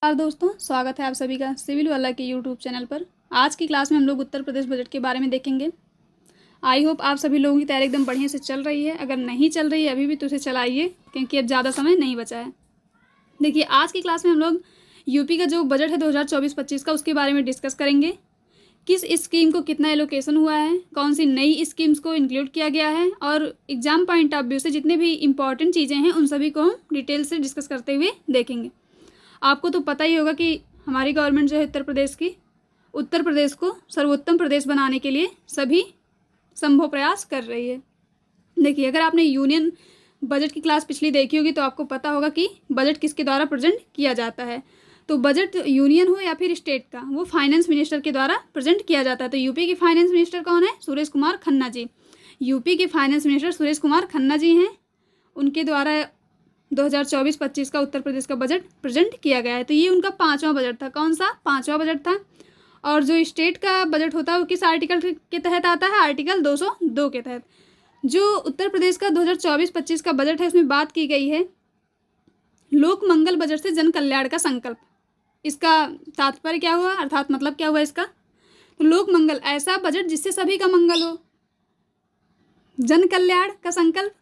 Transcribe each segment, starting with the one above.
दोस्तों, स्वागत है आप सभी का सिविल वाला के यूट्यूब चैनल पर। आज की क्लास में हम लोग उत्तर प्रदेश बजट के बारे में देखेंगे। आई होप आप सभी लोगों की तैयारी एकदम बढ़िया से चल रही है। अगर नहीं चल रही है अभी भी तो उसे चलाइए, क्योंकि अब ज़्यादा समय नहीं बचा है। देखिए, आज की क्लास में हम लोग यूपी का जो बजट है 2024-25 का, उसके बारे में डिस्कस करेंगे। किस स्कीम को कितना एलोकेशन हुआ है, कौन सी नई स्कीम्स को इंक्लूड किया गया है, और एग्जाम पॉइंट ऑफ व्यू से जितने भी इंपॉर्टेंट चीज़ें हैं उन सभी को हम डिटेल से डिस्कस करते हुए देखेंगे। आपको तो पता ही होगा कि हमारी गवर्नमेंट जो है उत्तर प्रदेश को सर्वोत्तम प्रदेश बनाने के लिए सभी संभव प्रयास कर रही है। देखिए, अगर आपने यूनियन बजट की क्लास पिछली देखी होगी तो आपको पता होगा कि बजट किसके द्वारा प्रेजेंट किया जाता है। तो बजट यूनियन हो या फिर स्टेट का, वो फाइनेंस मिनिस्टर के द्वारा प्रेजेंट किया जाता है। तो यूपी के फाइनेंस मिनिस्टर कौन है? सुरेश कुमार खन्ना जी। यूपी के फाइनेंस मिनिस्टर सुरेश कुमार खन्ना जी हैं। उनके द्वारा 2024-25 का उत्तर प्रदेश का बजट प्रेजेंट किया गया है। तो ये उनका 5वां बजट था। कौन सा? 5वां बजट था। और जो स्टेट का बजट होता है वो किस आर्टिकल के तहत आता है? आर्टिकल 202 के तहत। जो उत्तर प्रदेश का 2024-25 का बजट है उसमें बात की गई है लोक मंगल बजट से जन कल्याण का संकल्प। इसका तात्पर्य क्या हुआ, अर्थात मतलब क्या हुआ इसका? तो लोक मंगल, ऐसा बजट जिससे सभी का मंगल हो। जन कल्याण का संकल्प,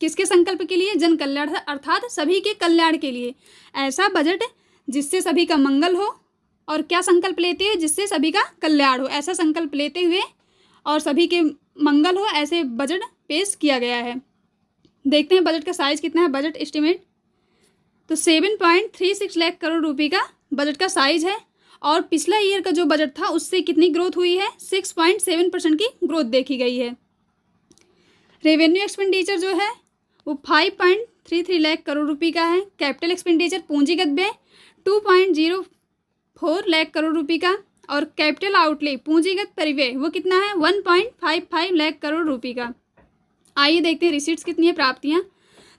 किसके संकल्प के लिए? जन कल्याण, अर्थात सभी के कल्याण के लिए। ऐसा बजट जिससे सभी का मंगल हो। और क्या संकल्प लेते हैं? जिससे सभी का कल्याण हो। ऐसा संकल्प लेते हुए और सभी के मंगल हो, ऐसे बजट पेश किया गया है। देखते हैं बजट का साइज कितना है। बजट एस्टिमेट तो 7.36 लाख करोड़ रुपए का बजट का साइज है। और पिछला ईयर का जो बजट था उससे कितनी ग्रोथ हुई है? 6.7% की ग्रोथ देखी गई है। रेवेन्यू एक्सपेंडिचर जो है वो 5.33 लाख करोड़ रुपए का है। कैपिटल एक्सपेंडिचर, पूंजीगत व्यय 2.04 लाख करोड़ रुपए का। और कैपिटल आउटले, पूंजीगत परिव्यय, वो कितना है? 1.55 लाख करोड़ रुपए का। आइए देखते हैं रिसीट्स कितनी है, प्राप्तियां।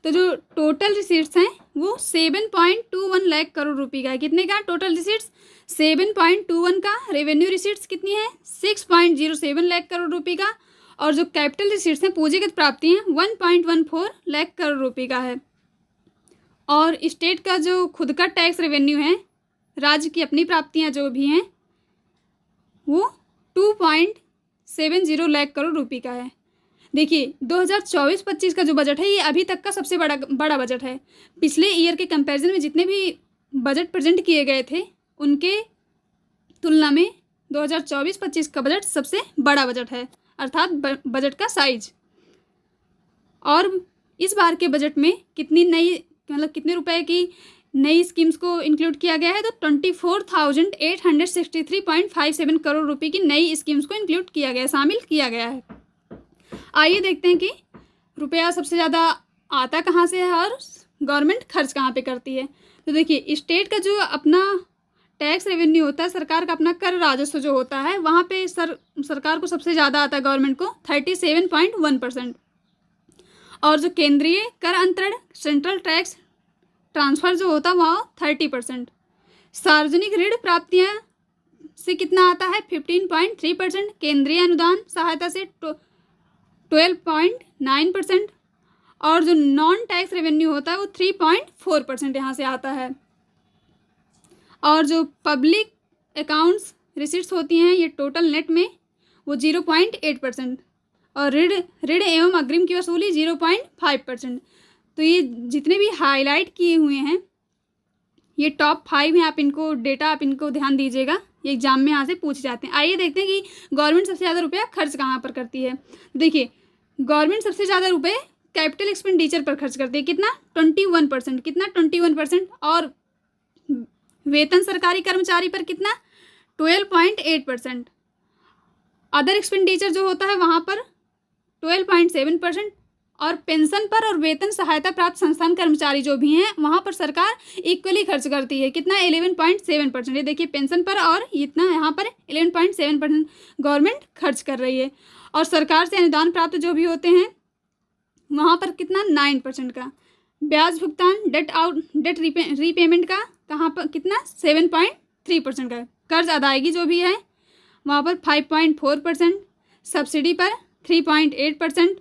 तो जो टोटल रिसीट्स हैं वो 7.21 लाख करोड़ रुपए का है। कितने का टोटल रिसीट्स? 7.21 का। रेवेन्यू रिसीट्स कितनी है? 6.07 लाख करोड़ रुपए का। और जो कैपिटल रिसीट्स हैं, पूंजीगत प्राप्तियां, 1.14 लाख करोड़ रुपए का है। और स्टेट का जो खुद का टैक्स रेवेन्यू है, राज्य की अपनी प्राप्तियां जो भी हैं, वो 2.70 लाख करोड़ रुपए का है। देखिए, 2024-25 का जो बजट है ये अभी तक का सबसे बड़ा बजट है। पिछले ईयर के कंपैरिजन में जितने भी बजट प्रेजेंट किए गए थे उनके तुलना में 2024-25 का बजट सबसे बड़ा बजट है, अर्थात बजट का साइज। और इस बार के बजट में कितने रुपए की नई स्कीम्स को इंक्लूड किया गया है? तो 24,863.57 करोड़ रुपए की नई स्कीम्स को इंक्लूड किया गया, शामिल किया गया है। आइए देखते हैं कि रुपया सबसे ज़्यादा आता कहाँ से है और गवर्नमेंट खर्च कहाँ पे करती है। तो देखिए, स्टेट का जो अपना टैक्स रेवेन्यू होता है, सरकार का अपना कर राजस्व जो होता है, वहाँ पे सरकार को सबसे ज़्यादा आता है, गवर्नमेंट को 37.1%। और जो केंद्रीय कर अंतरण, सेंट्रल टैक्स ट्रांसफ़र जो होता है वहाँ 30%। सार्वजनिक ऋण प्राप्तियाँ से कितना आता है? 15.3%। केंद्रीय अनुदान सहायता से 12.9%। और जो नॉन टैक्स रेवेन्यू होता है वो 3.4% यहाँ से आता है। और जो पब्लिक अकाउंट्स रिसीट्स होती हैं ये टोटल नेट में वो 0.8%। और ऋण एवं अग्रिम की वसूली 0.5%। तो ये जितने भी हाईलाइट किए हुए हैं ये टॉप 5 हैं। आप इनको ध्यान दीजिएगा, ये एग्जाम में यहाँ से पूछे जाते हैं। आइए देखते हैं कि गवर्नमेंट सबसे ज़्यादा रुपया खर्च कहाँ पर करती है। देखिए, गवर्नमेंट सबसे ज़्यादा रुपए कैपिटल एक्सपेंडिचर पर खर्च करती है। कितना? 21%। कितना? 21%। और वेतन सरकारी कर्मचारी पर कितना? 12.8%। अदर एक्सपेंडिचर जो होता है वहाँ पर 12.7%। और पेंशन पर और वेतन सहायता प्राप्त संस्थान कर्मचारी जो भी हैं वहाँ पर सरकार इक्वली खर्च करती है। कितना? 11.7%। ये देखिए, पेंशन पर और इतना यहाँ पर 11.7% गवर्नमेंट खर्च कर रही है। और सरकार से अनुदान प्राप्त जो भी होते हैं वहाँ पर कितना? 9% का। ब्याज भुगतान, डेट रीपेमेंट का कहाँ पर कितना? 7.3% का। कर्ज अदायगी जो भी है वहाँ पर 5.4%। सब्सिडी पर 3.8%।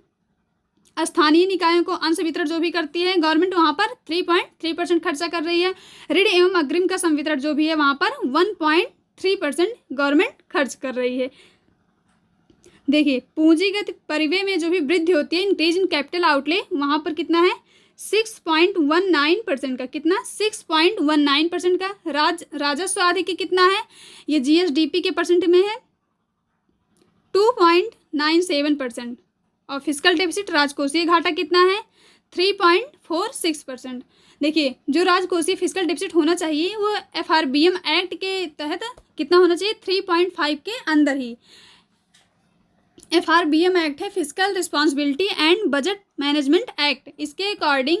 स्थानीय निकायों को अंश वितरण जो भी करती है गवर्नमेंट, वहाँ पर 3.3% खर्चा कर रही है। ऋण एवं अग्रिम का संवितरण जो भी है वहाँ पर 1.3% गवर्नमेंट खर्च कर रही है। देखिए पूंजीगत परिव्यय में जो भी वृद्धि होती है, इंक्रीज इन कैपिटल आउटले, वहाँ पर कितना है 6.19% का, कितना 6.19% का। राजस्व आधिक्य कितना है, ये जीएसडीपी के परसेंट में है 2.97%। और फिजिकल डेफिसिट राजकोषीय घाटा कितना है 3.46%। देखिए जो राजकोषीय फिजिकल डेफिसिट होना चाहिए वो एफआरबीएम एक्ट के तहत कितना होना चाहिए 3.5 के अंदर ही। एफआरबीएम एक्ट है physical responsibility and budget management act, इसके अकॉर्डिंग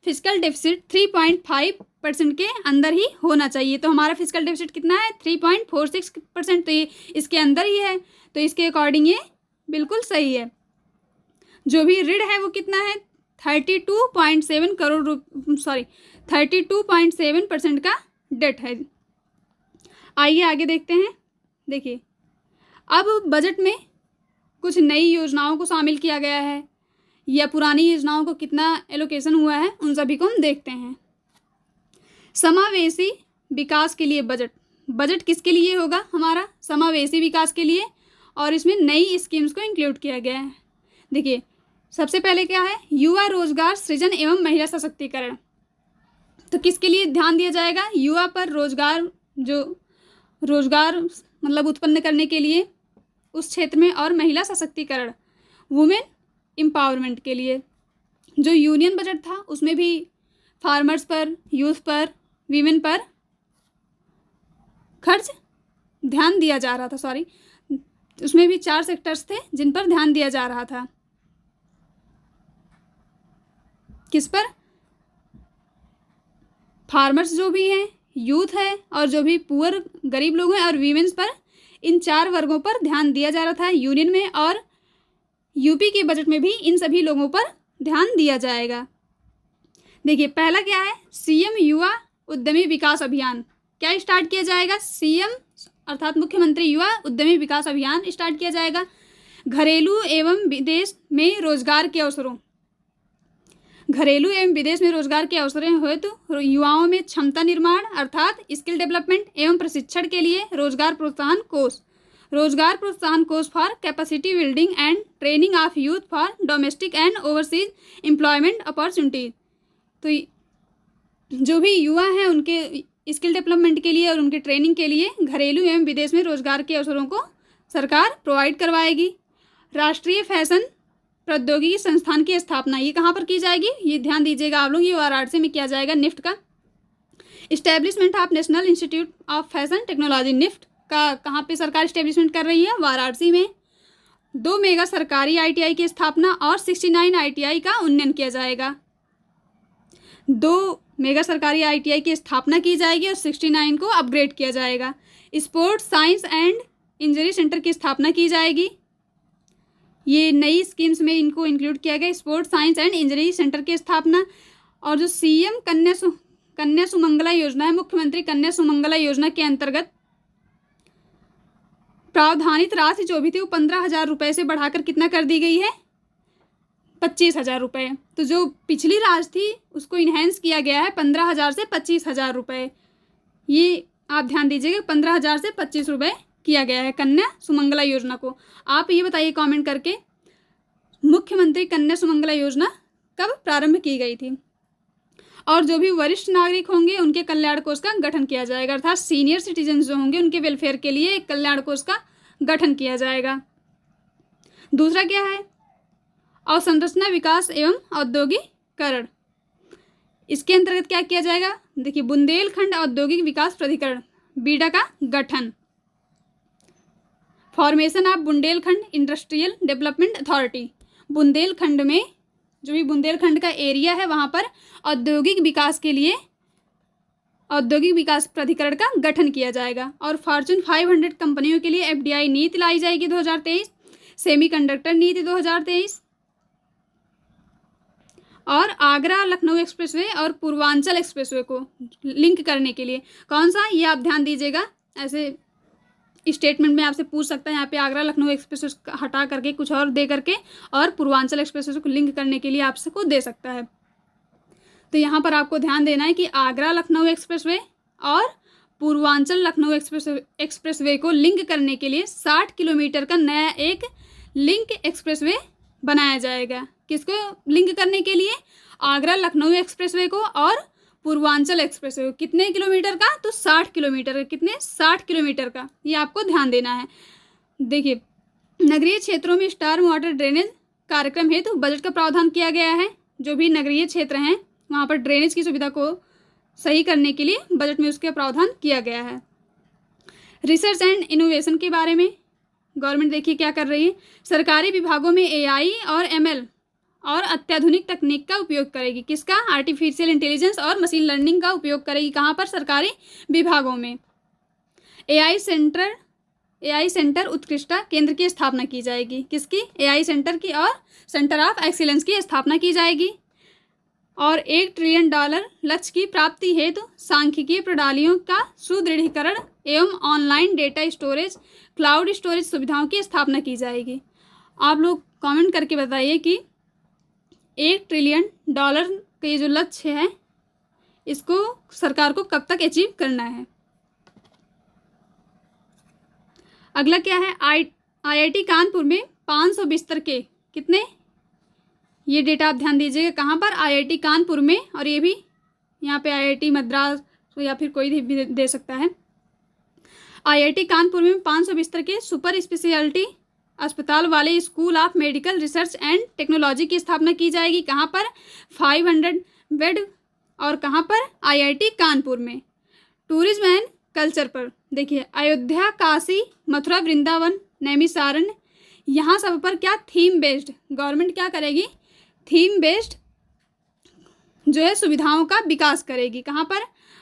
फिजिकल डेफिसिट 3.5% के अंदर ही होना चाहिए। तो हमारा फिजिकल डेफिसिट कितना है 3.46%, तो ये इसके अंदर ही है, तो इसके अकॉर्डिंग ये बिल्कुल सही है। जो भी ऋण है वो कितना है 32.7% का डेट है। आइए आगे देखते हैं। देखिए अब बजट में कुछ नई योजनाओं को शामिल किया गया है या पुरानी योजनाओं को कितना एलोकेशन हुआ है उन सभी को हम देखते हैं। समावेशी विकास के लिए बजट, बजट किसके लिए होगा हमारा समावेशी विकास के लिए, और इसमें नई स्कीम्स को इंक्लूड किया गया है। देखिए सबसे पहले क्या है युवा रोजगार सृजन एवं महिला सशक्तिकरण, तो किसके लिए ध्यान दिया जाएगा युवा पर रोजगार, जो रोजगार मतलब उत्पन्न करने के लिए उस क्षेत्र में, और महिला सशक्तिकरण वुमेन एम्पावरमेंट के लिए। जो यूनियन बजट था उसमें भी फार्मर्स पर, यूथ पर, वीमेन पर खर्च ध्यान दिया जा रहा था, उसमें भी 4 सेक्टर्स थे जिन पर ध्यान दिया जा रहा था। किस पर, फार्मर्स जो भी हैं, यूथ है, और जो भी पुअर गरीब लोग हैं, और वीमेंस पर, इन 4 वर्गों पर ध्यान दिया जा रहा था यूनियन में, और यूपी के बजट में भी इन सभी लोगों पर ध्यान दिया जाएगा। देखिए पहला क्या है सीएम युवा उद्यमी विकास अभियान, क्या स्टार्ट किया जाएगा सीएम अर्थात मुख्यमंत्री युवा उद्यमी विकास अभियान स्टार्ट किया जाएगा। घरेलू एवं विदेश में रोजगार के अवसरों, घरेलू एवं विदेश में रोजगार के अवसरों हेतु युवाओं में क्षमता निर्माण अर्थात स्किल डेवलपमेंट एवं प्रशिक्षण के लिए रोजगार प्रोत्साहन कोष for capacity building and training of youth for domestic and overseas employment opportunities. तो जो भी युवा हैं उनके स्किल डेवलपमेंट के लिए और उनके ट्रेनिंग के लिए घरेलू एवं विदेश में रोजगार के अवसरों को सरकार प्रोवाइड करवाएगी। राष्ट्रीय फैशन प्रौद्योगिकी संस्थान की स्थापना ये कहाँ पर की जाएगी, ये ध्यान दीजिएगा आप लोग, ये वाराणसी में किया जाएगा निफ्ट का। Establishment of national institute of fashion technology, NIFT का कहाँ पे सरकार इस्टेब्लिशमेंट कर रही है, वाराणसी में। 2 मेगा सरकारी आईटीआई की स्थापना और 69 आईटीआई का उन्नयन किया जाएगा। 2 मेगा सरकारी आईटीआई की स्थापना की जाएगी और 69 को अपग्रेड किया जाएगा। Sports science and injury centre की स्थापना की जाएगी, ये नई स्कीम्स में इनको इंक्लूड किया गया, sports science and injury centre की स्थापना। और जो सीएम कन्या सुमंगला योजना है, मुख्यमंत्री कन्या सुमंगला योजना के अंतर्गत प्रावधानित राशि जो भी थी वो 15,000 रुपये से बढ़ाकर कितना कर दी गई है 25,000 रुपये। तो जो पिछली राशि थी उसको इन्हेंस किया गया है 15,000 से 25,000 रुपये, ये आप ध्यान दीजिएगा 15,000 से 25 रुपये किया गया है कन्या सुमंगला योजना को। आप ये बताइए कमेंट करके मुख्यमंत्री कन्या सुमंगला योजना कब प्रारंभ की गई थी। और जो भी वरिष्ठ नागरिक होंगे उनके कल्याण कोष का गठन किया जाएगा, अर्थात सीनियर सिटीजन जो होंगे उनके वेलफेयर के लिए एक कल्याण कोष का गठन किया जाएगा। दूसरा क्या है अवसंरचना विकास एवं औद्योगिकरण, इसके अंतर्गत क्या किया जाएगा, देखिए बुंदेलखंड औद्योगिक विकास प्राधिकरण बीडा का गठन। Formation of Bundelkhand industrial development authority, Bundelkhand में जो भी बुंदेलखंड का एरिया है वहाँ पर औद्योगिक विकास के लिए औद्योगिक विकास प्राधिकरण का गठन किया जाएगा। और फॉर्च्यून 500 कंपनियों के लिए एफडीआई नीति लाई जाएगी 2023, सेमीकंडक्टर नीति 2023, और आगरा लखनऊ एक्सप्रेसवे और पूर्वांचल एक्सप्रेसवे को लिंक करने के लिए कौन सा, ये आप ध्यान दीजिएगा, ऐसे स्टेटमेंट में आपसे पूछ सकता है। यहाँ पे आगरा लखनऊ एक्सप्रेस हटा करके कुछ और दे करके और पूर्वांचल एक्सप्रेस को लिंक करने के लिए आपको दे सकता है। तो यहाँ पर आपको ध्यान देना है कि आगरा लखनऊ एक्सप्रेसवे और पूर्वांचल लखनऊ एक्सप्रेसवे को लिंक करने के लिए 60 किलोमीटर का नया एक लिंक एक्सप्रेसवे बनाया जाएगा। किसको लिंक करने के लिए? आगरा लखनऊ एक्सप्रेसवे को और पूर्वांचल एक्सप्रेसवे को। कितने किलोमीटर का? तो 60 किलोमीटर का। कितने? 60 किलोमीटर का। ये आपको ध्यान देना है। देखिए, नगरीय क्षेत्रों में स्टार्म वाटर ड्रेनेज कार्यक्रम हेतु बजट का प्रावधान किया गया है। जो भी नगरीय क्षेत्र हैं वहाँ पर ड्रेनेज की सुविधा को सही करने के लिए बजट में उसका प्रावधान किया गया है। रिसर्च एंड इनोवेशन के बारे में गवर्नमेंट देखिए क्या कर रही है। सरकारी विभागों में AI और ML और अत्याधुनिक तकनीक का उपयोग करेगी। किसका? आर्टिफिशियल इंटेलिजेंस और मशीन लर्निंग का उपयोग करेगी। कहाँ पर? सरकारी विभागों में। AI सेंटर उत्कृष्टता केंद्र की स्थापना की जाएगी। किसकी? AI सेंटर की और सेंटर ऑफ एक्सीलेंस की स्थापना की जाएगी। और $1 ट्रिलियन लक्ष्य की प्राप्ति हेतु सांख्यिकीय प्रणालियों का सुदृढ़ीकरण एवं online data storage, cloud storage सुविधाओं की स्थापना की जाएगी। आप लोग कमेंट करके बताइए कि $1 ट्रिलियन का ये जो लक्ष्य है इसको सरकार को कब तक अचीव करना है। अगला क्या है? IIT कानपुर में 500 बिस्तर के कितने? ये डेटा आप ध्यान दीजिएगा। कहाँ पर? IIT कानपुर में। और ये भी यहाँ पे IIT मद्रास या फिर कोई भी दे सकता है। IIT कानपुर में 500 बिस्तर के सुपर स्पेशलिटी अस्पताल वाले school of medical research and technology की स्थापना की जाएगी। कहाँ पर? 500 बेड। और कहाँ पर? IIT कानपुर में। टूरिज्म एंड कल्चर पर देखिए, अयोध्या, काशी, मथुरा, वृंदावन, नैमिषारण्य, यहाँ सब पर क्या? थीम बेस्ड गवर्नमेंट क्या करेगी? थीम बेस्ड जो है सुविधाओं का विकास करेगी। कहाँ पर?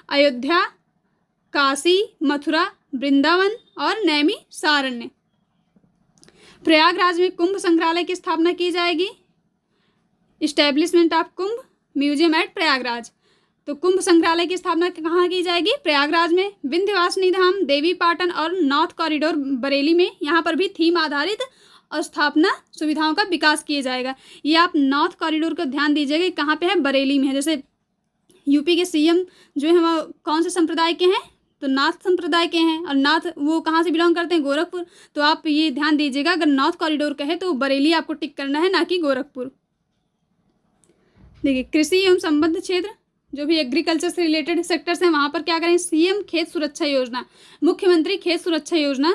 अयोध्या, काशी, मथुरा, वृंदावन और नैमिषारण्य। प्रयागराज में कुंभ संग्रहालय की स्थापना की जाएगी। Establishment of Kumbh museum at Prayagraj. तो कुंभ संग्रहालय की स्थापना कहाँ की जाएगी? प्रयागराज में। विंध्यवासिनी धाम, देवी पाटन और नॉर्थ कॉरिडोर बरेली में, यहाँ पर भी थीम आधारित और स्थापना सुविधाओं का विकास किया जाएगा। ये आप नॉर्थ कॉरिडोर को ध्यान दीजिएगा। कहाँ पे है? बरेली में है। जैसे यूपी के CM जो है वो कौन से संप्रदाय के हैं? तो नाथ संप्रदाय के हैं। और नाथ वो कहाँ से बिलोंग करते हैं? गोरखपुर। तो आप ये ध्यान दीजिएगा, अगर नॉर्थ कॉरिडोर कहे तो बरेली आपको टिक करना है, ना कि गोरखपुर। देखिए, कृषि एवं संबद्ध क्षेत्र जो भी एग्रीकल्चर से रिलेटेड सेक्टर्स हैं वहाँ पर क्या करें? CM खेत सुरक्षा योजना, मुख्यमंत्री खेत सुरक्षा योजना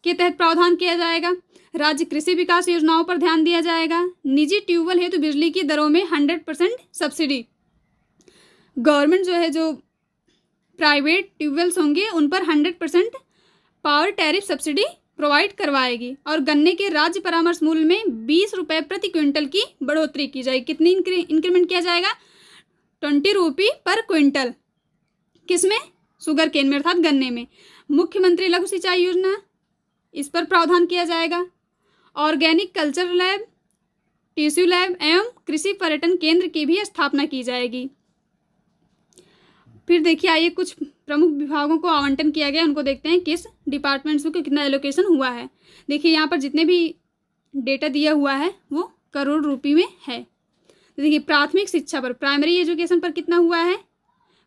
के तहत प्रावधान किया जाएगा। राज्य कृषि विकास योजनाओं पर ध्यान दिया जाएगा। निजी ट्यूबवेल हेतु बिजली की दरों में 100% सब्सिडी। गवर्नमेंट जो है, जो प्राइवेट ट्यूबवेल्स होंगे उन पर 100% पावर टैरिफ सब्सिडी प्रोवाइड करवाएगी। और गन्ने के राज्य परामर्श मूल्य में 20 रुपये प्रति क्विंटल की बढ़ोतरी की जाएगी। कितनी इंक्रीमेंट किया जाएगा? 20 रुपये पर क्विंटल। किसमें? शुगर केन में, अर्थात गन्ने में। मुख्यमंत्री लघु सिंचाई योजना, इस पर प्रावधान किया जाएगा। Organic culture lab, tissue lab एवं कृषि पर्यटन केंद्र की भी स्थापना की जाएगी। फिर देखिए, आइए कुछ प्रमुख विभागों को आवंटन किया गया, उनको देखते हैं किस डिपार्टमेंट्स को कितना एलोकेशन हुआ है। देखिए, यहाँ पर जितने भी डेटा दिया हुआ है वो करोड़ रुपये में है। तो देखिए, प्राथमिक शिक्षा पर, प्राइमरी एजुकेशन पर कितना हुआ है?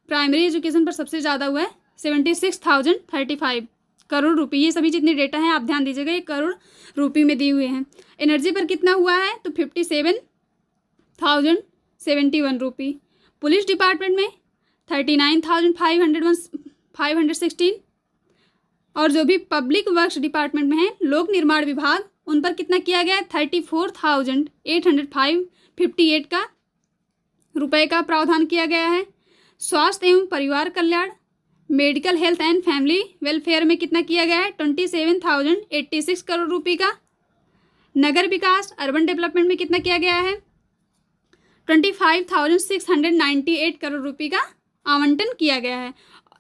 प्राइमरी एजुकेशन पर सबसे ज़्यादा हुआ है 76,035 करोड़ रुपये। ये सभी जितने डेटा हैं आप ध्यान दीजिएगा, ये करोड़ रुपये में दिए हुए हैं। एनर्जी पर कितना हुआ है? तो 57,071 रुपये। पुलिस डिपार्टमेंट में 39,516। और जो भी पब्लिक वर्क्स डिपार्टमेंट में है, लोक निर्माण विभाग, उन पर कितना किया गया है? 34,858 का रुपये का प्रावधान किया गया है। स्वास्थ्य एवं परिवार कल्याण, medical health and family welfare में कितना किया गया है? 27,086 करोड़ रुपये का। नगर विकास अर्बन डेवलपमेंट में कितना किया गया है? 25,698 करोड़ रुपये का आवंटन किया गया है।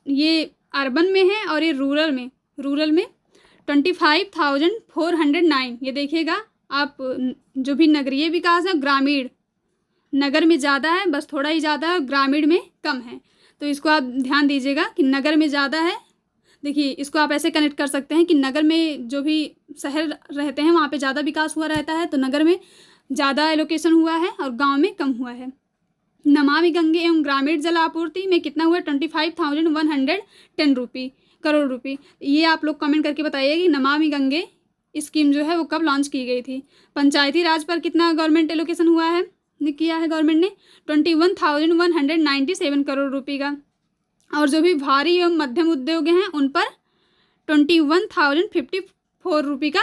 ये अर्बन में है और ये रूरल में 25,409। ये देखिएगा आप, जो भी नगरीय विकास है ग्रामीण, नगर में ज़्यादा है, बस थोड़ा ही ज़्यादा है, ग्रामीण में कम है। तो इसको आप ध्यान दीजिएगा कि नगर में ज़्यादा है, देखिए इसको आप ऐसे कनेक्ट कर सकते हैं कि नगर में जो भी शहर रहते हैं वहाँ पे ज़्यादा विकास हुआ रहता है, तो नगर में ज़्यादा एलोकेशन हुआ है और गांव में कम हुआ है। नमामि गंगे एवं ग्रामीण जल आपूर्ति में कितना हुआ? 25,110 करोड़ रुपये। ये आप लोग कमेंट करके बताइए कि नमामि गंगे स्कीम जो है वो कब लॉन्च की गई थी। पंचायती राज पर कितना गवर्नमेंट एलोकेशन हुआ है, किया है गवर्नमेंट ने? 21,197 करोड़ रुपये का। और जो भी भारी एवं मध्यम उद्योग हैं उन पर 21,054 रुपये का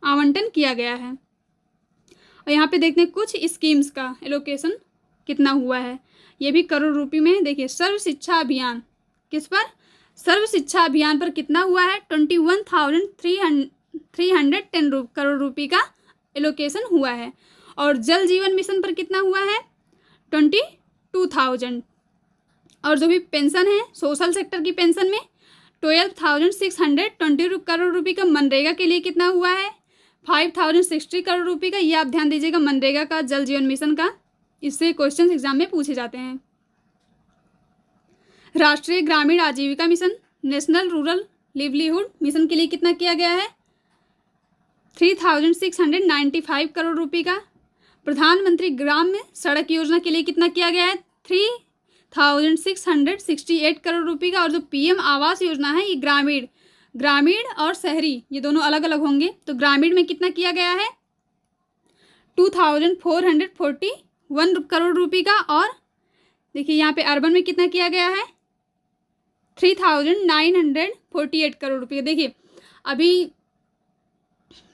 आवंटन किया गया है। और यहाँ पे देखते हैं कुछ स्कीम्स का एलोकेशन कितना हुआ है, ये भी करोड़ रुपये में। देखिए सर्व शिक्षा अभियान, किस पर? सर्व शिक्षा अभियान पर कितना हुआ है? 21,310 करोड़ रुपये का एलोकेशन हुआ है। और जल जीवन मिशन पर कितना हुआ है? 22,000। और जो भी पेंशन है सोशल सेक्टर की पेंशन में 12,620 करोड़ रुपये का। मनरेगा के लिए कितना हुआ है? 5,060 करोड़ रुपये का। ये आप ध्यान दीजिएगा मनरेगा का, जल जीवन मिशन का, इससे क्वेश्चन एग्जाम में पूछे जाते हैं। राष्ट्रीय ग्रामीण आजीविका mission, national rural livelihood mission के लिए कितना किया गया है? 3,695 करोड़ रुपये का। प्रधानमंत्री ग्राम्य सड़क योजना के लिए कितना किया गया है? 3,668 करोड़ रुपये का। और जो पीएम आवास योजना है ये ग्रामीण और शहरी ये दोनों अलग अलग होंगे, तो ग्रामीण में कितना किया गया है? 2,441 करोड़ रुपये का। और देखिए यहाँ पे अर्बन में कितना किया गया है? 3,948 करोड़ रुपये। देखिए अभी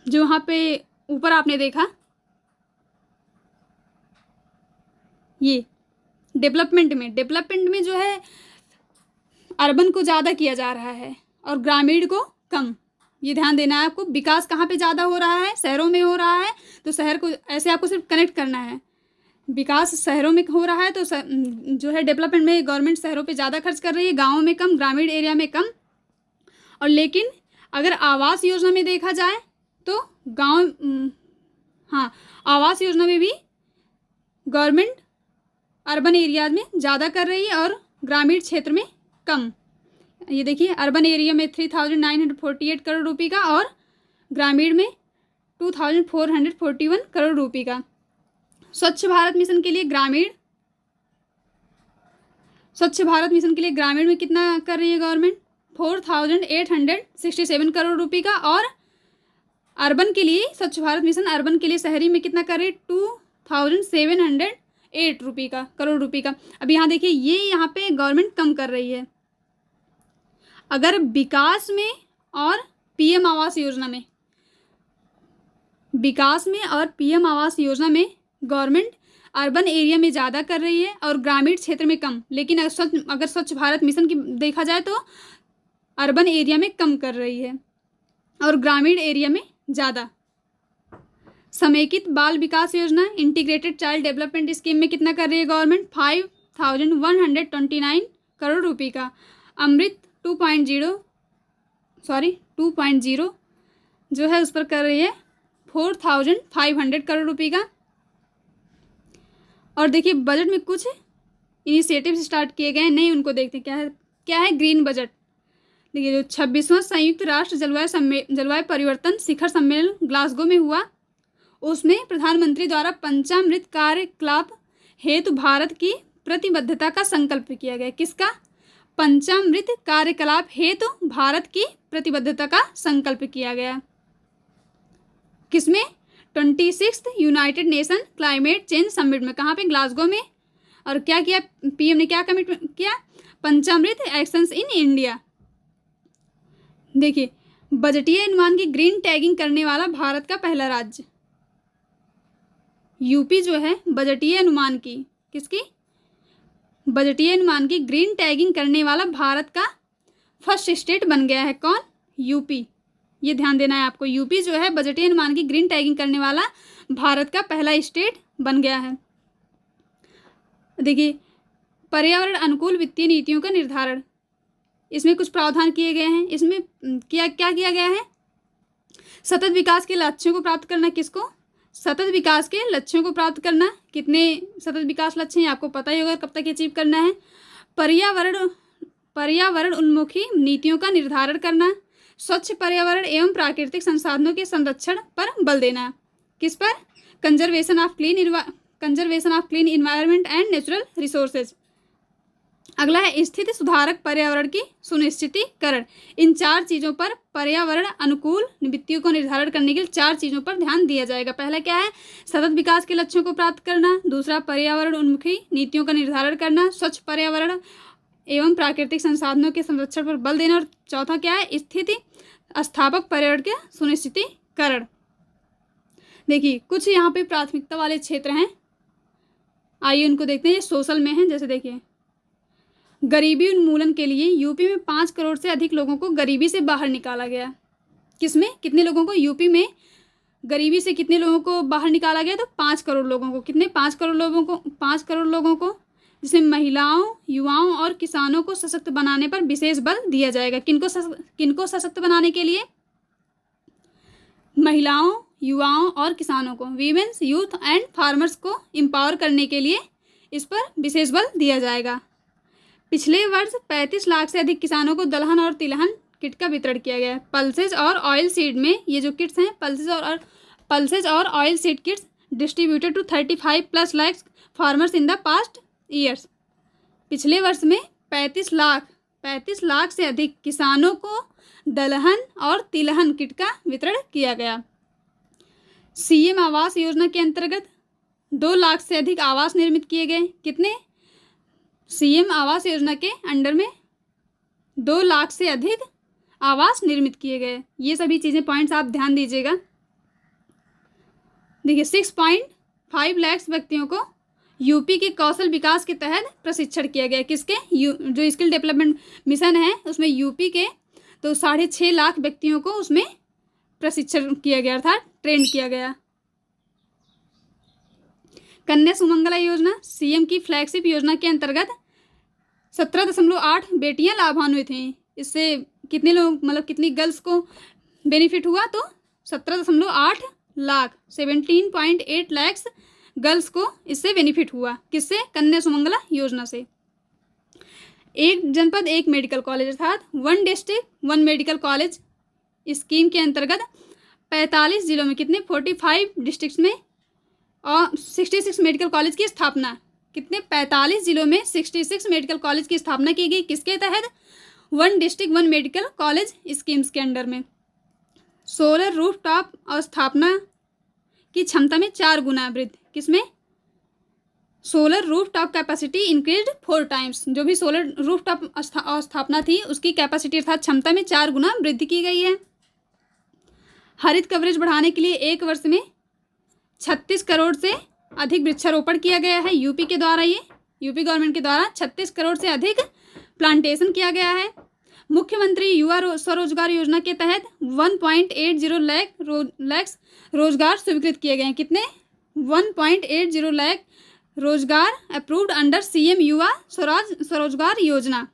जो यहाँ पे ऊपर आपने देखा ये डेवलपमेंट में जो है अर्बन को ज़्यादा किया जा रहा है और ग्रामीण को कम। ये ध्यान देना है आपको। विकास कहाँ पे ज़्यादा हो रहा है? शहरों में हो रहा है, तो शहर को ऐसे आपको सिर्फ कनेक्ट करना है। विकास शहरों में हो रहा है तो जो है डेवलपमेंट में गवर्नमेंट शहरों पे ज़्यादा खर्च कर रही है, गाँवों में कम, ग्रामीण एरिया में कम। और लेकिन अगर आवास योजना में देखा जाए तो आवास योजना में भी गवर्नमेंट अर्बन एरियाज में ज़्यादा कर रही है और ग्रामीण क्षेत्र में कम। ये देखिए अर्बन एरिया में 3,948 करोड़ रुपये का और ग्रामीण में 2,441 करोड़ रुपये का। स्वच्छ भारत मिशन के लिए ग्रामीण में कितना कर रही है गवर्नमेंट? 4,867 करोड़ रुपये का। और अर्बन के लिए स्वच्छ भारत मिशन अर्बन के लिए शहरी में कितना कर रही है? 2,708 करोड़ रुपये का। अब यहाँ देखिए ये यहाँ पे गवर्नमेंट कम कर रही है। अगर विकास में और पीएम आवास योजना में गवर्नमेंट अर्बन एरिया में ज़्यादा कर रही है और ग्रामीण क्षेत्र में कम। लेकिन अगर स्वच्छ भारत मिशन की देखा जाए तो अर्बन एरिया में कम कर रही है और ग्रामीण एरिया में ज़्यादा। समेकित बाल विकास योजना इंटीग्रेटेड चाइल्ड डेवलपमेंट स्कीम में कितना कर रही है गवर्नमेंट? 5,129 करोड़ रुपये का। अमृत 2.0 जो है उस पर कर रही है 4,500 करोड़ रुपये का। और देखिए बजट में कुछ इनिशिएटिव्स स्टार्ट किए गए हैं, नहीं उनको देखते क्या है ग्रीन बजट। देखिए जो 26वां संयुक्त राष्ट्र जलवायु परिवर्तन शिखर सम्मेलन ग्लासगो में हुआ, उसमें प्रधानमंत्री द्वारा पंचामृत कार्यकलाप हेतु भारत की प्रतिबद्धता का संकल्प किया गया। किसका? पंचामृत कार्यकलाप हेतु भारत की प्रतिबद्धता का संकल्प किया गया। किसमें? 26th United nation climate change summit में। कहाँ पे? ग्लासगो में। और क्या किया पीएम ने? क्या कमिटमेंट किया? पंचामृत एक्शंस इन इंडिया। देखिए बजटीय अनुमान की ग्रीन टैगिंग करने वाला भारत का पहला राज्य यूपी जो है बजटीय अनुमान की ग्रीन टैगिंग करने वाला भारत का फर्स्ट स्टेट बन गया है। कौन? यूपी। ये ध्यान देना है आपको। यूपी जो है बजटीय अनुमान की ग्रीन टैगिंग करने वाला भारत का पहला स्टेट बन गया है। देखिए पर्यावरण अनुकूल वित्तीय नीतियों का निर्धारण, इसमें कुछ प्रावधान किए गए हैं। इसमें क्या किया गया है? सतत विकास के लक्ष्यों को प्राप्त करना। किसको? सतत विकास के लक्ष्यों को प्राप्त करना। कितने सतत विकास लक्ष्य हैं आपको पता ही होगा, कब तक अचीव करना है। पर्यावरण पर्यावरण उन्मुखी नीतियों का निर्धारण करना, स्वच्छ पर्यावरण एवं प्राकृतिक संसाधनों के संरक्षण पर बल देना। किस पर? Conservation of clean environment and natural resources. अगला है स्थिति सुधारक पर्यावरण की सुनिश्चितीकरण। इन 4 चीज़ों पर, पर्यावरण अनुकूल नीतियों को निर्धारण करने के लिए 4 चीज़ों पर ध्यान दिया जाएगा। पहला क्या है? सतत विकास के लक्ष्यों को प्राप्त करना। दूसरा, पर्यावरण उन्मुखी नीतियों का निर्धारण करना, स्वच्छ पर्यावरण एवं प्राकृतिक संसाधनों के संरक्षण पर बल देना। और चौथा क्या है? स्थिति स्थापक पर्यावरण के सुनिश्चितीकरण। देखिए कुछ यहाँ पे प्राथमिकता वाले क्षेत्र हैं, आइए उनको देखते हैं। ये सोशल में है। जैसे देखिए, गरीबी उन्मूलन के लिए यूपी में 5 करोड़ से अधिक लोगों को गरीबी से बाहर निकाला गया। किसमें? कितने लोगों को? यूपी में गरीबी से कितने लोगों को बाहर निकाला गया? तो 5 करोड़ लोगों को। कितने? 5 करोड़ लोगों को। 5 करोड़ लोगों को, जिसमें महिलाओं, युवाओं और किसानों को सशक्त बनाने पर विशेष बल दिया जाएगा। किनको सशक्त बनाने के लिए? महिलाओं, युवाओं और किसानों को, वीमेन्स, यूथ एंड फार्मर्स को एम्पावर करने के लिए इस पर विशेष बल दिया जाएगा। पिछले वर्ष 35 लाख से अधिक किसानों को दलहन और तिलहन किट का वितरण किया गया है। पल्सेज और ऑयल सीड में ये जो किट्स हैं, पल्सेज और oil seed kits distributed to 35+ lakh farmers in the past years. पिछले वर्ष में 35 लाख से अधिक किसानों को दलहन और तिलहन किट का वितरण किया गया। सीएम आवास योजना के अंतर्गत 2 लाख से अधिक आवास निर्मित किए गए। कितने? सीएम आवास योजना के अंडर में 2 लाख से अधिक आवास निर्मित किए गए। ये सभी चीज़ें, पॉइंट्स आप ध्यान दीजिएगा। देखिए 6.5 लाख व्यक्तियों को यूपी के कौशल विकास के तहत प्रशिक्षण किया गया। किसके? जो स्किल डेवलपमेंट मिशन है उसमें यूपी के तो 6.5 लाख व्यक्तियों को उसमें प्रशिक्षण किया गया, अर्थात ट्रेन किया गया। कन्या सुमंगला योजना सीएम की फ्लैगशिप योजना के अंतर्गत 17.8 बेटियां लाभान्वित हैं। इससे कितने लोग, मतलब कितनी गर्ल्स को बेनिफिट हुआ? तो 17.8 लाख, 17.8 लाख गर्ल्स को इससे बेनिफिट हुआ। किससे? कन्या सुमंगला योजना से। एक जनपद एक मेडिकल कॉलेज, अर्थात 1 डिस्ट्रिक्ट 1 मेडिकल कॉलेज स्कीम के अंतर्गत 45 जिलों में, कितने? 45 डिस्ट्रिक्ट्स में और 66 मेडिकल कॉलेज की स्थापना। कितने? 45 जिलों में 66 मेडिकल कॉलेज की स्थापना की गई। किसके तहत? 1 डिस्ट्रिक्ट 1 मेडिकल कॉलेज स्कीम्स के अंडर में। सोलर रूफटॉप और स्थापना की क्षमता में 4 गुना वृद्धि। किसमें? Solar rooftop capacity increased 4 times. जो भी सोलर रूफटॉप स्थापना थी उसकी कैपेसिटी अर्थात क्षमता में 4 गुना वृद्धि की गई है। हरित कवरेज बढ़ाने के लिए 1 वर्ष में 36 करोड़ से अधिक वृक्षारोपण किया गया है यूपी के द्वारा। ये यूपी गवर्नमेंट के द्वारा 36 करोड़ से अधिक प्लांटेशन किया गया है। मुख्यमंत्री युवा स्वरोजगार योजना के तहत 1.80 लाख रोजगार स्वीकृत किए गए हैं। कितने? 1.80 लाख रोजगार अप्रूव्ड अंडर सीएम युवा स्वरोजगार योजना।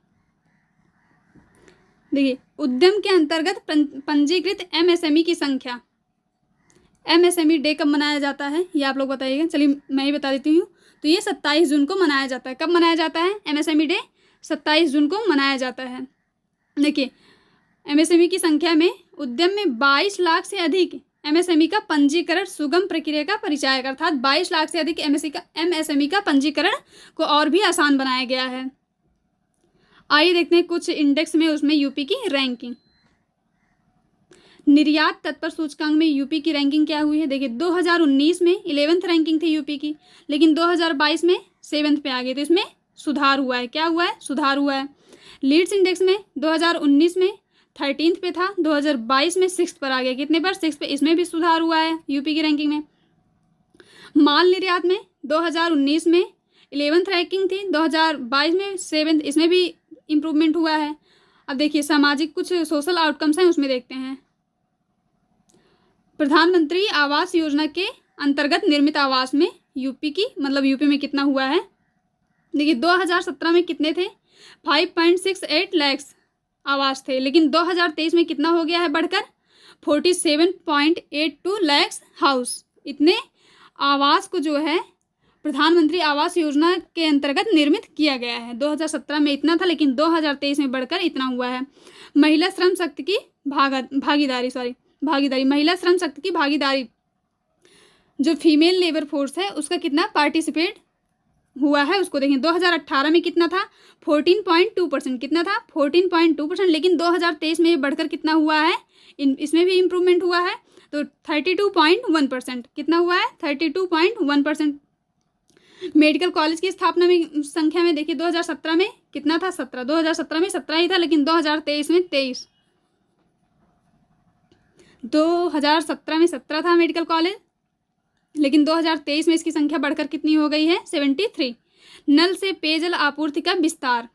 देखिए उद्यम के अंतर्गत पंजीकृत एमएसएमई की संख्या। एमएसएमई डे कब मनाया जाता है ये आप लोग बताइएगा। चलिए मैं ही बता देती हूँ। तो ये 27 जून को मनाया जाता है। कब मनाया जाता है एमएसएमई डे? 27 जून को मनाया जाता है। देखिए एमएसएमई की संख्या में उद्यम में 22 लाख से अधिक एमएसएमई का पंजीकरण सुगम प्रक्रिया का परिचायक, अर्थात 22 लाख से अधिक एमएसएमई का पंजीकरण को और भी आसान बनाया गया है। आइए देखते हैं कुछ इंडेक्स में उसमें यूपी की रैंकिंग। निर्यात तत्पर सूचकांक में यूपी की रैंकिंग क्या हुई है? देखिए 2019 में 11th रैंकिंग थी यूपी की, लेकिन 2022 में 7th पे आ गई। तो इसमें सुधार हुआ है। क्या हुआ है? सुधार हुआ है। लीड्स इंडेक्स में 2019 में 13th पे था, 2022 में 6th पर आ गया। कितने पर? 6th पे। इसमें भी सुधार हुआ है यूपी की रैंकिंग में। माल निर्यात में 2019 में 11th रैंकिंग थी, 2022 में 7th। इसमें भी इम्प्रूवमेंट हुआ है। अब देखिए सामाजिक कुछ सोशल आउटकम्स हैं उसमें देखते हैं। प्रधानमंत्री आवास योजना के अंतर्गत निर्मित आवास में यूपी की, मतलब यूपी में कितना हुआ है? देखिए 2017 में कितने थे? 5.68 लाख आवास थे, लेकिन 2023 में कितना हो गया है बढ़कर? 47.82 लाख हाउस। इतने आवास को जो है प्रधानमंत्री आवास योजना के अंतर्गत निर्मित किया गया है। 2017 में इतना था, लेकिन 2023 में बढ़कर इतना हुआ है। महिला श्रम शक्ति की भागीदारी महिला श्रम शक्ति की भागीदारी, जो फीमेल लेबर फोर्स है उसका कितना पार्टिसिपेट हुआ है उसको देखें। 2018 में कितना था, 14.2%। कितना था, 14.2%। लेकिन 2023 में ये बढ़कर कितना हुआ है, इसमें भी इम्प्रूवमेंट हुआ है, तो 32.1%। कितना हुआ है, 32.1%। मेडिकल कॉलेज की स्थापना में संख्या में देखिए, 2017 में कितना था, 17। 2017 में 17 ही था, लेकिन 2023 में 23। 2017 में 17 था मेडिकल कॉलेज, लेकिन 2023 में इसकी संख्या बढ़कर कितनी हो गई है, 73। नल से पेयजल आपूर्ति का विस्तार,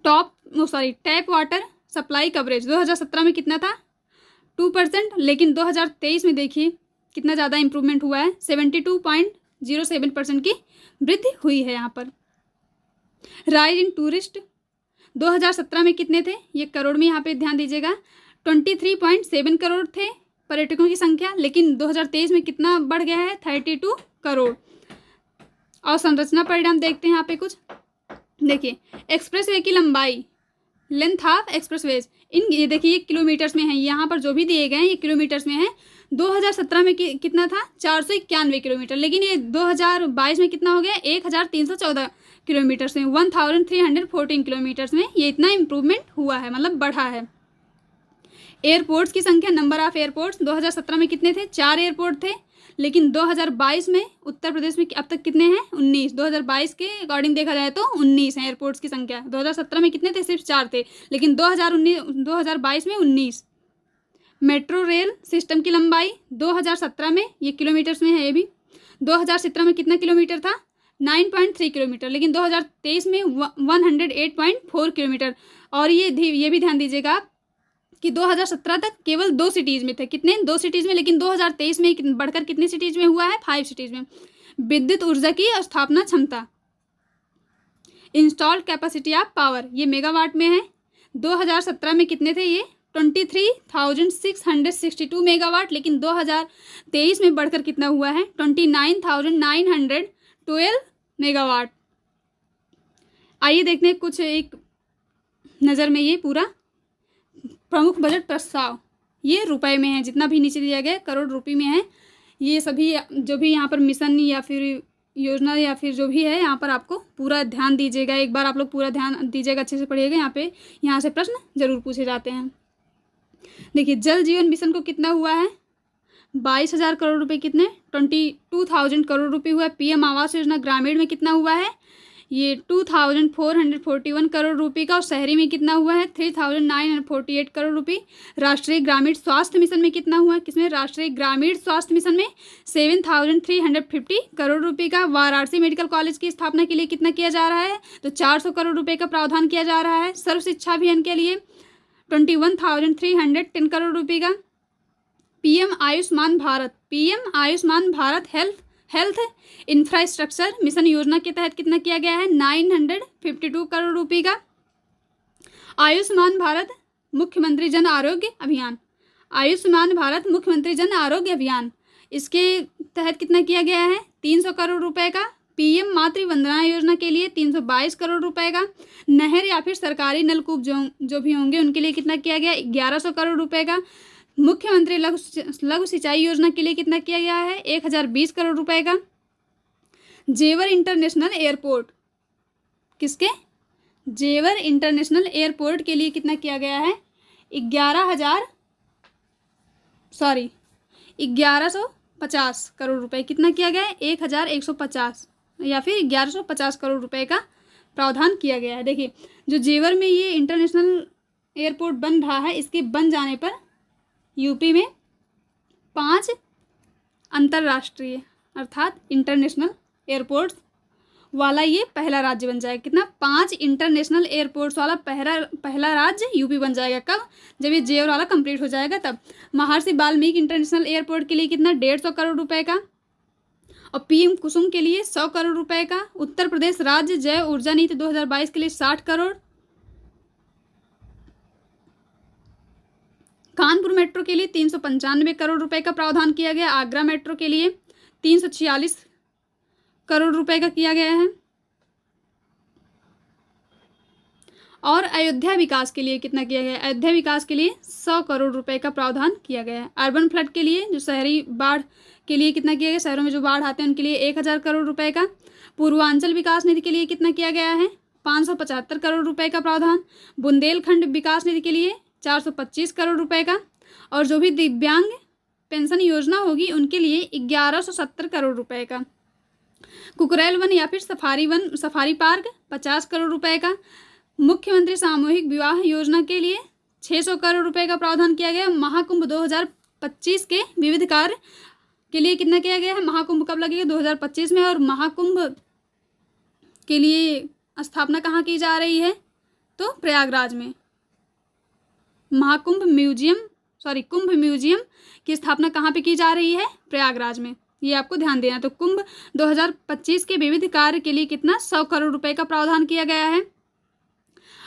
टैप वाटर सप्लाई कवरेज 2017 में कितना था, 2%। लेकिन 2023 में देखिए कितना ज़्यादा इंप्रूवमेंट हुआ है, 72.07% की वृद्धि हुई है यहाँ पर। राइज इन टूरिस्ट 2017 में कितने थे, ये करोड़ में यहाँ पे ध्यान दीजिएगा, 23.7 करोड़ थे पर्यटकों की संख्या, लेकिन 2023 में कितना बढ़ गया है, 32 करोड़। और संरचना परिणाम देखते हैं यहाँ पे कुछ, देखिए एक्सप्रेसवे की लंबाई, लेंथ ऑफ एक्सप्रेसवेज, ये देखिए ये किलोमीटर्स में है, यहाँ पर जो भी दिए गए हैं ये किलोमीटर्स में है। 2017 में कितना था, 491 किलोमीटर, लेकिन ये 2022 में कितना हो गया, 1314 किलोमीटर्स में, 1314 किलोमीटर्स में ये इतना इम्प्रूवमेंट हुआ है, मतलब बढ़ा है। एयरपोर्ट्स की संख्या, नंबर ऑफ एयरपोर्ट्स 2017 में कितने थे, 4 एयरपोर्ट थे, लेकिन 2022 में उत्तर प्रदेश में अब तक कितने हैं, 19। 2022 के अकॉर्डिंग देखा जाए तो 19 है एयरपोर्ट्स की संख्या। 2017 में कितने थे, सिर्फ 4 थे, लेकिन 2022 में 19। मेट्रो रेल सिस्टम की लंबाई 2017 में, ये किलोमीटर्स में है ये भी, 2017 में कितना किलोमीटर था, 9.3 किलोमीटर, लेकिन 2023 में 108.4 किलोमीटर। और ये भी ध्यान दीजिएगा आप कि 2017 तक केवल 2 सिटीज़ में थे, कितने, 2 सिटीज़ में, लेकिन 2023 में बढ़कर कितनी सिटीज़ में हुआ है, 5 सिटीज़ में। विद्युत ऊर्जा की स्थापना क्षमता, इंस्टॉल्ड कैपेसिटी ऑफ पावर, ये मेगावाट में है। 2017 में कितने थे, ये 23,662 मेगावाट, लेकिन 2023 में बढ़कर कितना हुआ है, 29,912 मेगावाट। आइए देखते हैं कुछ एक नज़र में ये पूरा प्रमुख बजट प्रस्ताव, ये रुपए में है, जितना भी नीचे दिया गया करोड़ रुपए में है। ये सभी जो भी यहाँ पर मिशन या फिर योजना या फिर जो भी है, यहाँ पर आपको पूरा ध्यान दीजिएगा, एक बार आप लोग पूरा ध्यान दीजिएगा, अच्छे से पढ़िएगा, यहाँ से प्रश्न जरूर पूछे जाते हैं। देखिए जल जीवन मिशन को कितना हुआ है, 22,000 करोड़ रुपए, कितने, 22,000 करोड़ रुपए हुआ है। पीएम आवास योजना ग्रामीण में कितना हुआ है, ये 2,441 करोड़ रुपए का, और शहरी में कितना हुआ है, 3,948 करोड़ रुपए। राष्ट्रीय ग्रामीण स्वास्थ्य मिशन में कितना हुआ है, किसमें, राष्ट्रीय ग्रामीण स्वास्थ्य मिशन में 7,350 करोड़ रुपए का। वाराणसी मेडिकल कॉलेज की स्थापना के लिए कितना किया जा रहा है, तो 400 करोड़ रुपए का प्रावधान किया जा रहा है। सर्व शिक्षा अभियान के लिए 21,310 करोड़ रुपए का। PM Ayushman Bharat health infrastructure mission योजना के तहत कितना किया गया है, 952 करोड़ रुपए का। आयुष्मान भारत मुख्यमंत्री जन आरोग्य अभियान, इसके तहत कितना किया गया है, 300 करोड़ रुपए का। पीएम मातृ वंदना योजना के लिए 322 करोड़ रुपए का। नहर या फिर सरकारी नलकूप जो भी होंगे उनके लिए कितना किया गया, 1100 करोड़ रुपए का। मुख्यमंत्री लघु सिंचाई योजना के लिए कितना किया गया है, 1020 करोड़ रुपए का। जेवर इंटरनेशनल एयरपोर्ट, किसके, जेवर इंटरनेशनल एयरपोर्ट के लिए कितना किया गया है, 1150 करोड़ रुपए, कितना किया गया है, 1150 या फिर 1150 करोड़ रुपए का प्रावधान किया गया है। देखिए जो जेवर में ये इंटरनेशनल एयरपोर्ट बन रहा है, इसके बन जाने पर यूपी में 5 अंतर्राष्ट्रीय अर्थात इंटरनेशनल एयरपोर्ट्स वाला ये पहला राज्य बन जाएगा। कितना, 5 इंटरनेशनल एयरपोर्ट्स वाला पहला राज्य यूपी बन जाएगा। कब, जब ये जेवर वाला कंप्लीट हो जाएगा तब। महर्षि वाल्मीकि इंटरनेशनल एयरपोर्ट के लिए कितना, 150 करोड़ रुपए का। और पीएम कुसुम के लिए 100 करोड़ रुपए का। उत्तर प्रदेश राज्य जैव ऊर्जा नीति 2022 के लिए 60 करोड़। कानपुर मेट्रो के लिए 395 करोड़ रुपए का प्रावधान किया गया। आगरा मेट्रो के लिए 346 करोड़ रुपए का किया गया है। और अयोध्या विकास के लिए कितना किया गया है? अयोध्या विकास के लिए 100 करोड़ रुपए का प्रावधान किया गया है। अर्बन फ्लड के लिए, जो शहरी बाढ़ के लिए कितना किया गया? शहरों में जो बाढ़ आते हैं उनके लिए 1000 करोड़ रुपए का। पूर्वांचल विकास निधि के लिए कितना किया गया है? 575 करोड़ रुपए का प्रावधान। बुंदेलखंड विकास निधि के लिए 425 करोड़ रुपए का। और जो भी दिव्यांग पेंशन योजना होगी उनके लिए 1170 करोड़ रुपए का। कुकरेल वन या फिर सफारी पार्क 50 करोड़ रुपए का। मुख्यमंत्री सामूहिक विवाह योजना के लिए 600 करोड़ रुपए का प्रावधान किया गया। महाकुंभ 2025 के विविध कार्य के लिए कितना किया गया है? महाकुंभ कब लगेगा? 2025 में। और महाकुंभ के लिए स्थापना कहाँ की जा रही है? तो प्रयागराज में। कुंभ म्यूजियम की स्थापना कहाँ पे की जा रही है? प्रयागराज में। ये आपको ध्यान देना। तो कुंभ 2025 के विविध कार्य के लिए कितना? 100 करोड़ रुपए का प्रावधान किया गया है।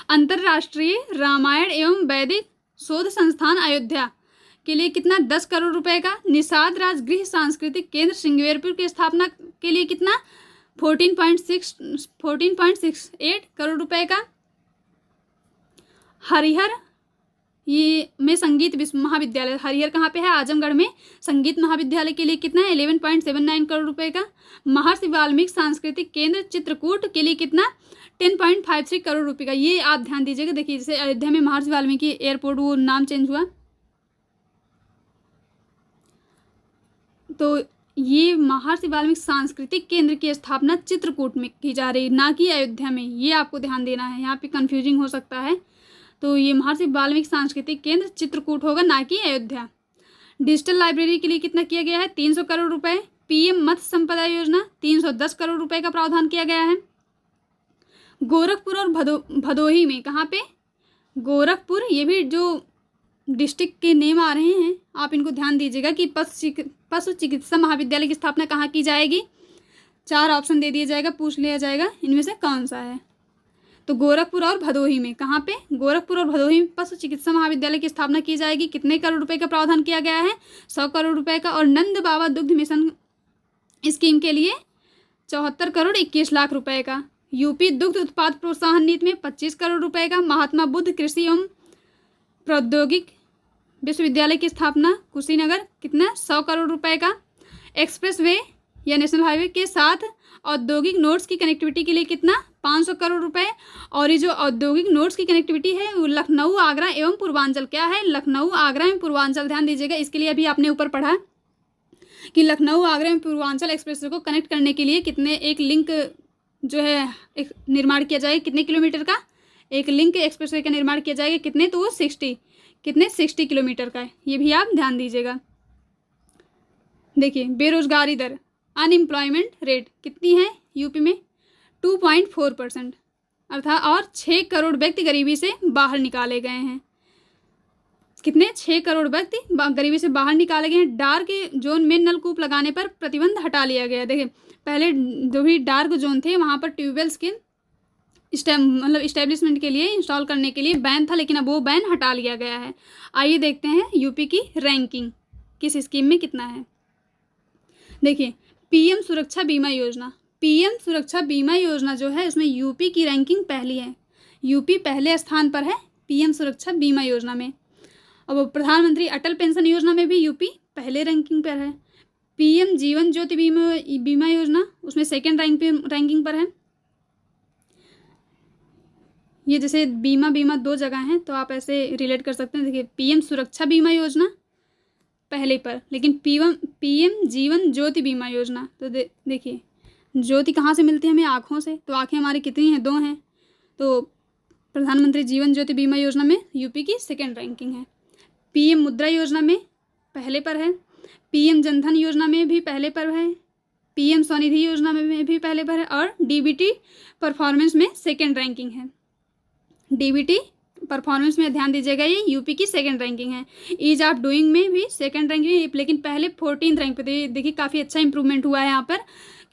अंतर्राष्ट्रीय रामायण एवं वैदिक शोध संस्थान अयोध्या के लिए कितना? 10 करोड़ रुपए का। निषाद राजगृह सांस्कृतिक केंद्र श्रृंगेरपुर की स्थापना के लिए कितना? 14.68 करोड़ रुपए का। हरिहर में संगीत महाविद्यालय, हरिहर कहाँ पे है? आजमगढ़ में। संगीत महाविद्यालय के लिए कितना है? 11.79 करोड़ रुपए का। महर्षि वाल्मीकि सांस्कृतिक केंद्र चित्रकूट के लिए कितना? 10.53 करोड़ रुपए का। ये आप ध्यान दीजिएगा। देखिए, जैसे अयोध्या में महर्षि वाल्मीकि एयरपोर्ट, वो नाम चेंज हुआ, तो ये महर्षि वाल्मीकि सांस्कृतिक केंद्र की स्थापना चित्रकूट में की जा रही, ना कि अयोध्या में। ये आपको ध्यान देना है, यहाँ पे कंफ्यूजिंग हो सकता है। तो ये महर्षि वाल्मीकि सांस्कृतिक केंद्र चित्रकूट होगा, ना कि अयोध्या। डिजिटल लाइब्रेरी के लिए कितना किया गया है? 300 करोड़ रुपए। पीएम मत्स्य संपदा योजना 310 करोड़ रुपए का प्रावधान किया गया है। गोरखपुर और भदोही में, कहाँ पे? गोरखपुर, ये भी जो डिस्ट्रिक्ट के नेम आ रहे हैं आप इनको ध्यान दीजिएगा कि पशु चिकित्सा महाविद्यालय की स्थापना कहाँ की जाएगी? 4 ऑप्शन दे दिया जाएगा, पूछ लिया जाएगा इनमें से कौन सा है। तो गोरखपुर और भदोही में, कहाँ पे? गोरखपुर और भदोही में पशु चिकित्सा महाविद्यालय की स्थापना की जाएगी। कितने करोड़ रुपए का प्रावधान किया गया है? 100 करोड़ रुपए का। और नंद बाबा दुग्ध मिशन स्कीम के लिए 74 करोड़ 21 लाख रुपए का। यूपी दुग्ध उत्पाद प्रोत्साहन नीति में 25 करोड़ रुपए का। महात्मा बुद्ध कृषि एवं प्रौद्योगिक विश्वविद्यालय की स्थापना कुशीनगर, कितना? 100 करोड़ रुपए का। एक्सप्रेस वे या नेशनल हाईवे के साथ औद्योगिक नोड्स की कनेक्टिविटी के लिए कितना? 500 करोड़ रुपए। और ये जो औद्योगिक नोड्स की कनेक्टिविटी है वो लखनऊ, आगरा एवं पूर्वांचल, क्या है? लखनऊ, आगरा एवं पूर्वांचल। ध्यान दीजिएगा, इसके लिए अभी आपने ऊपर पढ़ा कि लखनऊ, आगरा एवं पूर्वांचल एक्सप्रेस वे को कनेक्ट करने के लिए कितने, एक लिंक जो है एक निर्माण किया जाएगा, कितने किलोमीटर का? एक लिंक एक्सप्रेस वे का निर्माण किया जाएगा। कितने? तो वो 60 किलोमीटर का है। ये भी आप ध्यान दीजिएगा। देखिए, बेरोजगारी दर, अनएम्प्लॉयमेंट रेट कितनी है यूपी में? 2.4% अर्थात। और 6 करोड़ व्यक्ति गरीबी से बाहर निकाले गए हैं। कितने? 6 करोड़ व्यक्ति गरीबी से बाहर निकाले गए हैं। डार्क जोन में नलकूप लगाने पर प्रतिबंध हटा लिया गया। देखिए, पहले जो भी डार्क जोन थे वहाँ पर ट्यूबवेल्स के इस्टेब्लिशमेंट के लिए, इंस्टॉल करने के लिए बैन था, लेकिन अब वो बैन हटा लिया गया है। आइए देखते हैं यूपी की रैंकिंग किस स्कीम में कितना है। देखिए, पीएम सुरक्षा बीमा योजना, पीएम सुरक्षा बीमा योजना जो है इसमें यूपी की रैंकिंग पहली है। यूपी पहले स्थान पर है पीएम सुरक्षा बीमा योजना में। अब प्रधानमंत्री अटल पेंशन योजना में भी यूपी पहले रैंकिंग पर है। पीएम जीवन ज्योति बीमा योजना उसमें सेकेंड रैंकिंग पर है। ये जैसे बीमा 2 जगह हैं तो आप ऐसे रिलेट कर सकते हैं। देखिए, पीएम सुरक्षा बीमा योजना पहले पर, लेकिन पीएम जीवन ज्योति बीमा योजना, तो देखिए ज्योति कहाँ से मिलती है हमें? आँखों से। तो आँखें हमारी कितनी हैं? 2 हैं। तो प्रधानमंत्री जीवन ज्योति बीमा योजना में यूपी की सेकेंड रैंकिंग है। पीएम मुद्रा योजना में पहले पर है। पीएम जनधन योजना में भी पहले पर है। पीएम स्वनिधि योजना में भी पहले पर है। और डीबीटी परफॉर्मेंस में सेकेंड रैंकिंग है। डीबीटी परफॉर्मेंस में ध्यान दीजिएगा, ये यूपी की सेकंड रैंकिंग है। ईज ऑफ डूइंग में भी सेकंड रैंकिंग, लेकिन पहले 14th रैंक पे थे। देखिए, काफ़ी अच्छा इंप्रूवमेंट हुआ है यहाँ पर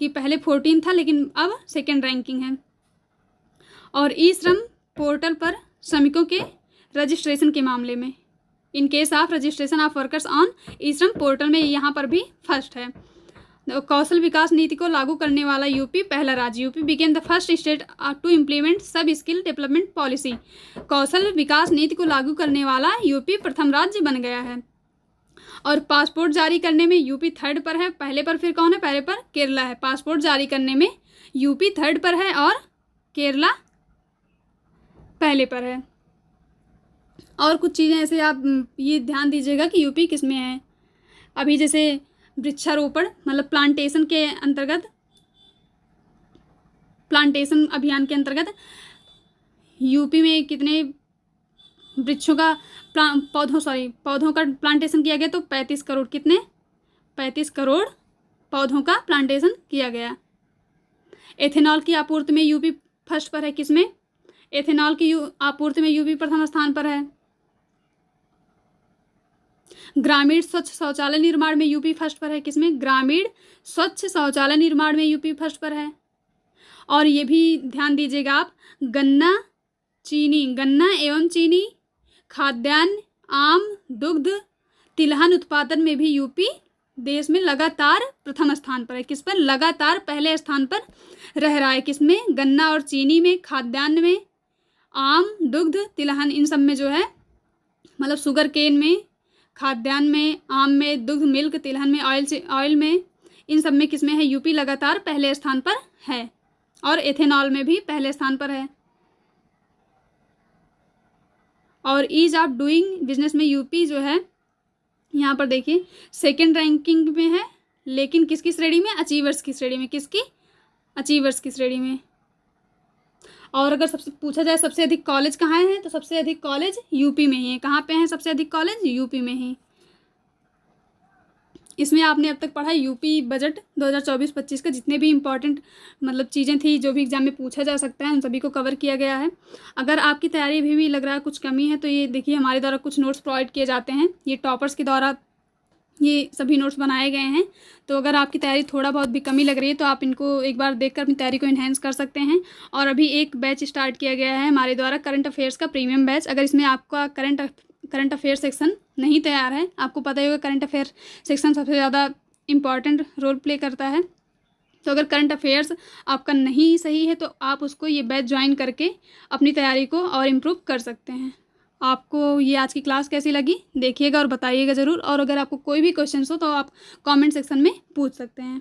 कि पहले 14 था लेकिन अब सेकंड रैंकिंग है। और ई श्रम पोर्टल पर श्रमिकों के रजिस्ट्रेशन के मामले में, in case of registration of workers on e Shram portal में यहाँ पर भी फर्स्ट है। कौशल विकास नीति को लागू करने वाला यूपी पहला राज्य। UP became the first state to implement सब स्किल डेवलपमेंट पॉलिसी। कौशल विकास नीति को लागू करने वाला यूपी प्रथम राज्य बन गया है। और पासपोर्ट जारी करने में यूपी थर्ड पर है। पहले पर फिर कौन है? पहले पर केरला है। पासपोर्ट जारी करने में यूपी थर्ड पर है और केरला पहले पर है। और कुछ चीज़ें ऐसे आप ये ध्यान दीजिएगा कि यूपी किस में है। अभी जैसे वृक्षारोपण मतलब प्लांटेशन के अंतर्गत, प्लांटेशन अभियान के अंतर्गत यूपी में कितने वृक्षों का पौधों का प्लांटेशन किया गया? तो 35 करोड़। कितने? 35 करोड़ पौधों का प्लांटेशन किया गया। एथेनॉल की आपूर्ति में यूपी फर्स्ट पर है। किसमें? एथेनॉल की आपूर्ति में यूपी प्रथम स्थान पर है। ग्रामीण स्वच्छ शौचालय निर्माण में यूपी फर्स्ट पर है। किसमें? ग्रामीण स्वच्छ शौचालय निर्माण में यूपी फर्स्ट पर है। और ये भी ध्यान दीजिएगा आप, गन्ना एवं चीनी, खाद्यान्न, आम, दुग्ध, तिलहन उत्पादन में भी यूपी देश में लगातार प्रथम स्थान पर है। किस पर? लगातार पहले स्थान पर रह रहा है। किसमें? गन्ना और चीनी में, खाद्यान्न में, आम, दुग्ध, तिलहन, इन सब में जो है मतलब शुगर केन में, खाद्यान्न में, आम में, दुग्ध मिल्क, तिलहन में, ऑयल में, इन सब में किसमें है? यूपी लगातार पहले स्थान पर है। और एथेनॉल में भी पहले स्थान पर है। और ईज ऑफ डूइंग बिजनेस में यूपी जो है यहाँ पर देखिए सेकंड रैंकिंग में है, लेकिन किसकी श्रेणी में? अचीवर्स की श्रेणी में। किसकी? अचीवर्स की श्रेणी में। और अगर सबसे पूछा जाए सबसे अधिक कॉलेज कहाँ हैं, तो सबसे अधिक कॉलेज यूपी में ही है। कहाँ पे हैं सबसे अधिक कॉलेज? यूपी में ही। इसमें आपने अब तक पढ़ा यूपी बजट 2024-25 का जितने भी इम्पॉर्टेंट मतलब चीज़ें थी जो भी एग्जाम में पूछा जा सकता है उन सभी को कवर किया गया है। अगर आपकी तैयारी भी लग रहा है कुछ कमी है तो ये देखिए हमारे द्वारा कुछ नोट्स प्रोवाइड किए जाते हैं। ये टॉपर्स के द्वारा ये सभी नोट्स बनाए गए हैं। तो अगर आपकी तैयारी थोड़ा बहुत भी कमी लग रही है तो आप इनको एक बार देखकर अपनी तैयारी को इन्हेंस कर सकते हैं। और अभी एक बैच स्टार्ट किया गया है हमारे द्वारा करंट अफेयर्स का प्रीमियम बैच। अगर इसमें आपका करंट अफेयर सेक्शन नहीं तैयार है, आपको पता ही होगा करंट अफेयर सेक्शन सबसे ज़्यादा इम्पॉर्टेंट रोल प्ले करता है, तो अगर करंट अफेयर्स आपका नहीं सही है तो आप उसको ये बैच ज्वाइन करके अपनी तैयारी को और इम्प्रूव कर सकते हैं। आपको ये आज की क्लास कैसी लगी देखिएगा और बताइएगा ज़रूर। और अगर आपको कोई भी क्वेश्चन हो तो आप कमेंट सेक्शन में पूछ सकते हैं।